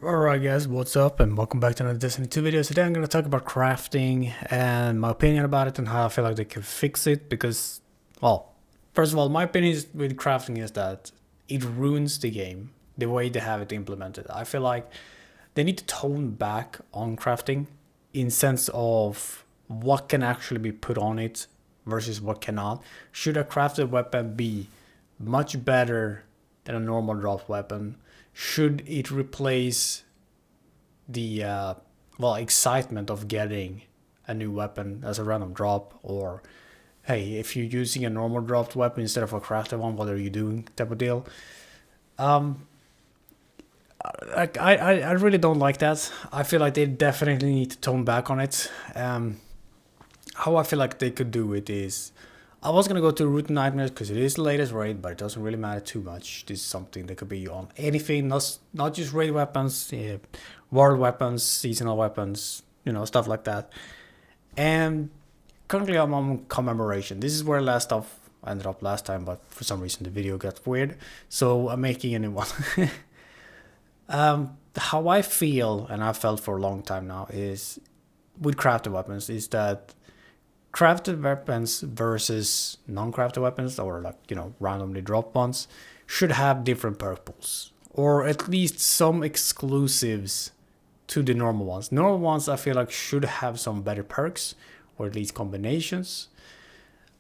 Alright guys, what's up and welcome back to another Destiny 2 video. Today I'm going to talk about crafting and my opinion about it and how I feel like they can fix it because, well, first of all, my opinion with crafting is that it ruins the game, the way they have it implemented. I feel like they need to tone back on crafting in sense of what can actually be put on it versus what cannot. Should a crafted weapon be much better than a normal drop weapon? Should it replace the excitement of getting a new weapon as a random drop? Or hey, if you're using a normal dropped weapon instead of a crafted one, what are you doing type of deal? I really don't like that. I feel like they definitely need to tone back on it. How I feel like they could do it is, I was gonna go to Root Nightmares because it is the latest raid, but it doesn't really matter too much. This is something that could be on anything, not just raid weapons, world weapons, seasonal weapons, stuff like that. And currently I'm on commemoration. This is where last stuff ended up last time, but for some reason the video got weird, so I'm making a new one. How I feel, and I've felt for a long time now, is with crafted weapons, is that crafted weapons versus non-crafted weapons, or randomly dropped ones, should have different purples, or at least some exclusives to the normal ones. Normal ones I feel like should have some better perks, or at least combinations,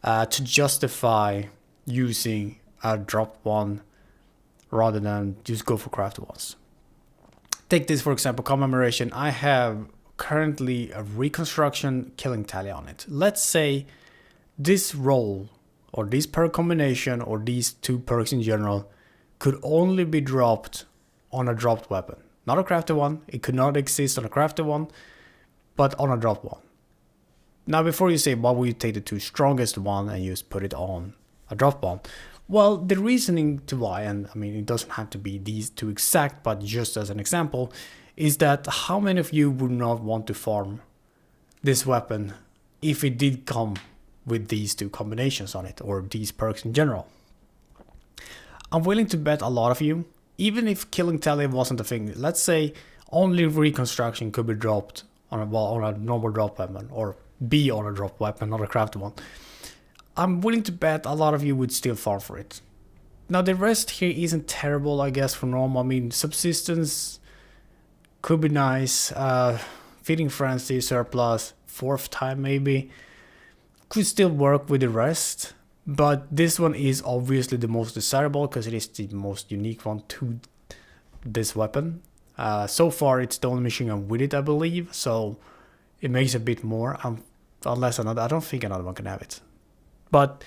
to justify using a dropped one rather than just go for crafted ones. Take this for example, commemoration. I have currently a reconstruction killing tally on it. Let's say this roll or this perk combination or these two perks in general could only be dropped on a dropped weapon, not a crafted one. It could not exist on a crafted one, but on a dropped one. Now before you say, why would you take the two strongest one and just put it on a dropped one? Well, the reasoning to why, and I mean it doesn't have to be these two exact, but just as an example, is that how many of you would not want to farm this weapon if it did come with these two combinations on it, or these perks in general? I'm willing to bet a lot of you, even if killing tally wasn't a thing, let's say only reconstruction could be dropped on a normal drop weapon, or be on a drop weapon, not a crafted one. I'm willing to bet a lot of you would still farm for it. Now the rest here isn't terrible, I guess, for normal. I mean, subsistence could be nice, feeding frenzy, surplus, fourth time maybe, could still work with the rest, but this one is obviously the most desirable because it is the most unique one to this weapon. So far it's the only machine gun with it, I believe, so it makes a bit more, unless another, I don't think another one can have it. But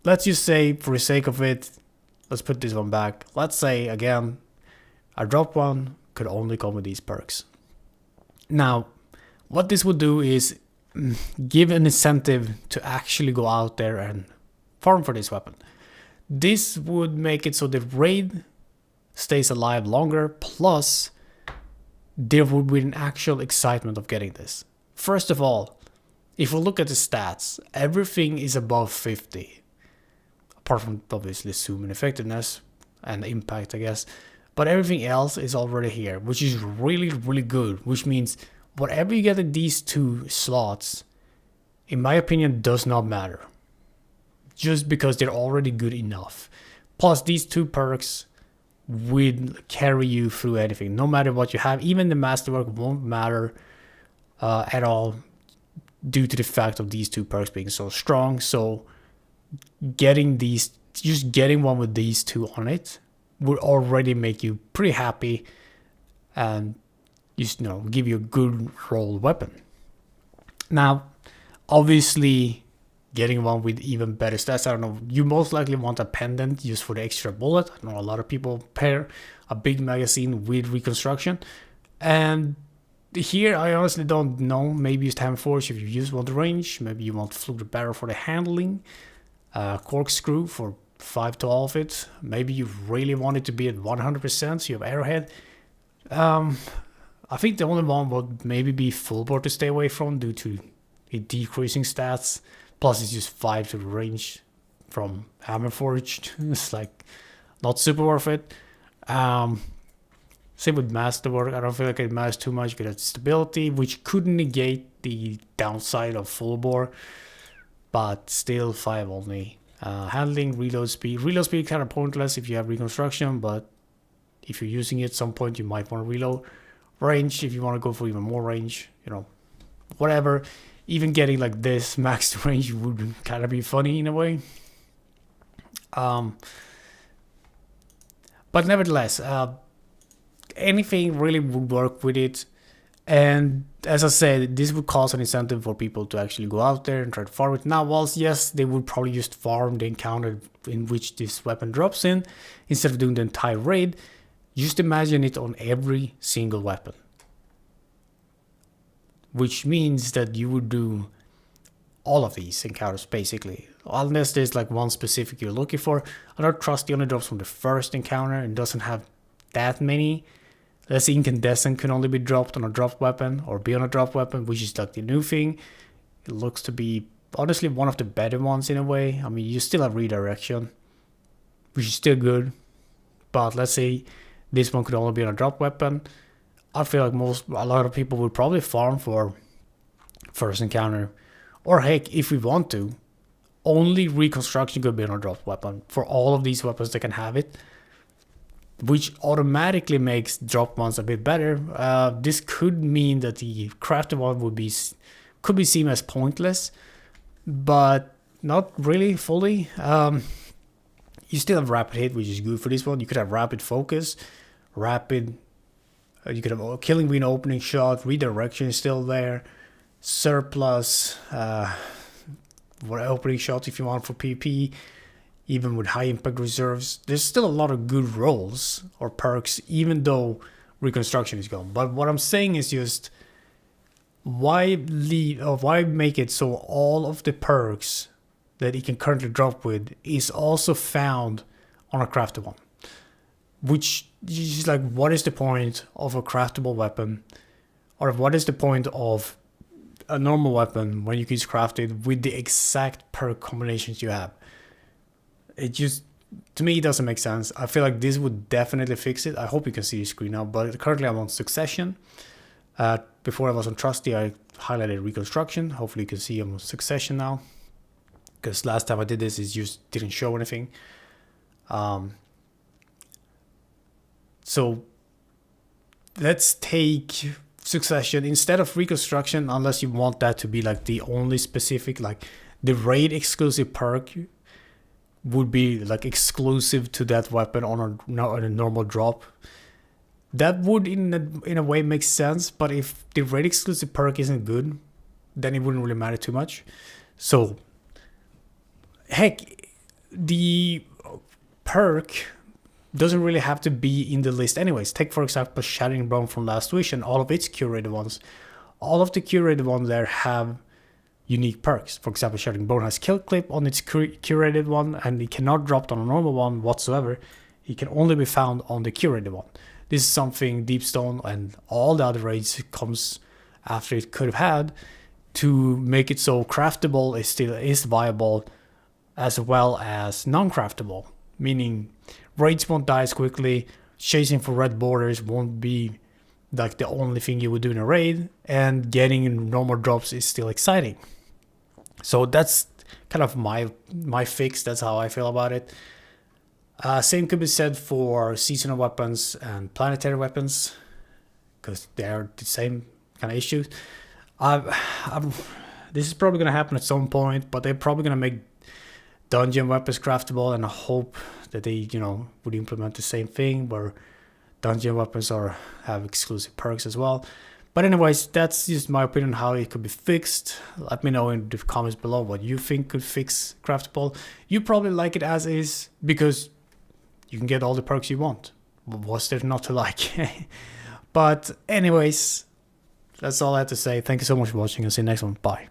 let's just say, for the sake of it, let's put this one back. Let's say again, a drop one could only come with these perks. Now, what this would do is give an incentive to actually go out there and farm for this weapon. This would make it so the raid stays alive longer, plus there would be an actual excitement of getting this. First of all, if we look at the stats, everything is above 50. Apart from obviously zoom and effectiveness and impact, I guess. But everything else is already here, which is really, really good. Which means whatever you get in these two slots, in my opinion, does not matter. Just because they're already good enough. Plus, these two perks will carry you through anything. No matter what you have, even the masterwork won't matter at all, due to the fact of these two perks being so strong. So getting these, just getting one with these two on it would already make you pretty happy and just give you a good roll weapon. Now obviously getting one with even better stats, I don't know, you most likely want a pendant just for the extra bullet. I know a lot of people pair a big magazine with reconstruction, and here I honestly don't know. Maybe use time force if you just want the range. Maybe you want fluted barrel for the handling, corkscrew for 5 to all of it. Maybe you really want it to be at 100%, so you have arrowhead. I think the only one would maybe be full board to stay away from due to it decreasing stats. Plus it's just 5 to the range from hammer forged. It's like not super worth it. Same with masterwork. I don't feel like it matters too much because it's stability, which could negate the downside of full bore, but still 5 only. Handling, reload speed. Reload speed kind of pointless if you have reconstruction, but if you're using it at some point, you might want to reload. Range, if you want to go for even more range, whatever. Even getting like this max range would kind of be funny in a way. But nevertheless, anything really would work with it. And as I said, this would cause an incentive for people to actually go out there and try to farm it. Now, whilst yes, they would probably just farm the encounter in which this weapon drops in, instead of doing the entire raid, just imagine it on every single weapon. Which means that you would do all of these encounters basically. Unless there's like one specific you're looking for. I don't trust the only drops from the first encounter and doesn't have that many. Let's say incandescent can only be dropped on a dropped weapon or be on a dropped weapon, which is like the new thing. It looks to be honestly one of the better ones in a way. I mean, you still have redirection, which is still good. But let's say this one could only be on a dropped weapon. I feel like a lot of people would probably farm for first encounter. Or heck, if we want to, only reconstruction could be on a dropped weapon for all of these weapons that can have it, which automatically makes drop ones a bit better. This could mean that the crafted one could be seen as pointless, but not really fully. You still have rapid hit, which is good for this one. You could have rapid focus, rapid. You could have a killing wind opening shot, redirection is still there, surplus, opening shots if you want for PP. Even with high impact reserves, there's still a lot of good rolls or perks, even though reconstruction is gone. But what I'm saying is just why make it so all of the perks that it can currently drop with is also found on a crafted one. Which is like, what is the point of a craftable weapon, or what is the point of a normal weapon when you can craft it with the exact perk combinations you have? It just, to me, it doesn't make sense. I feel like this would definitely fix it. I hope you can see the screen now, but currently I'm on Succession. Before I was on Trusty, I highlighted Reconstruction. Hopefully you can see I'm on Succession now, because last time I did this, it just didn't show anything. So let's take Succession instead of Reconstruction, unless you want that to be like the only specific, like the raid exclusive perk would be like exclusive to that weapon on a normal drop. That would in a way make sense, but if the raid exclusive perk isn't good, then it wouldn't really matter too much. So heck, the perk doesn't really have to be in the list anyways. Take for example Shattering Bone from Last Wish and all of its curated ones. All of the curated ones there have unique perks. For example, Shattering Bone has Kill Clip on its curated one, and it cannot drop on a normal one whatsoever. It can only be found on the curated one. This is something Deepstone and all the other raids comes after it could have had to make it so craftable is viable, as well as non-craftable, meaning raids won't die as quickly, chasing for red borders won't be like the only thing you would do in a raid, and getting normal drops is still exciting. So that's kind of my fix. That's how I feel about it. Same could be said for seasonal weapons and planetary weapons, because they're the same kind of issues. This is probably going to happen at some point, but they're probably going to make dungeon weapons craftable, and I hope that they would implement the same thing where dungeon weapons have exclusive perks as well. But anyways, that's just my opinion on how it could be fixed. Let me know in the comments below what you think could fix craftable. You probably like it as is because you can get all the perks you want. What's there not to like? But anyways, that's all I have to say. Thank you so much for watching, and see you next one. Bye.